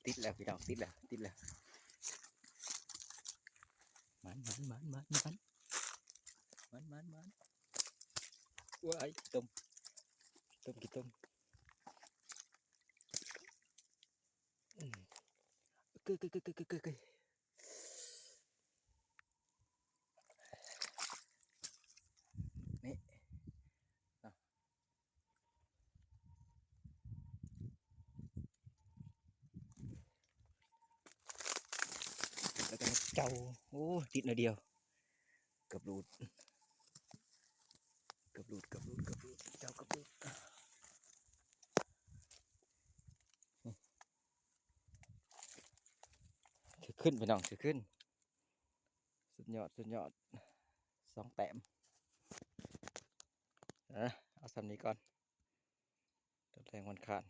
ติดแล้วพี่น้องติดแล้วมันว้ายกี่ต้มกึนี่แล้วก็เจ้าโอ้ติดหน่อยเดียวกับรูดเจ้ากับรูดถือขึ้นพี่น้องถือขึ้นสุดยอด2 แต้มเอาสำนี้ก่อนตัวแรงวันขาด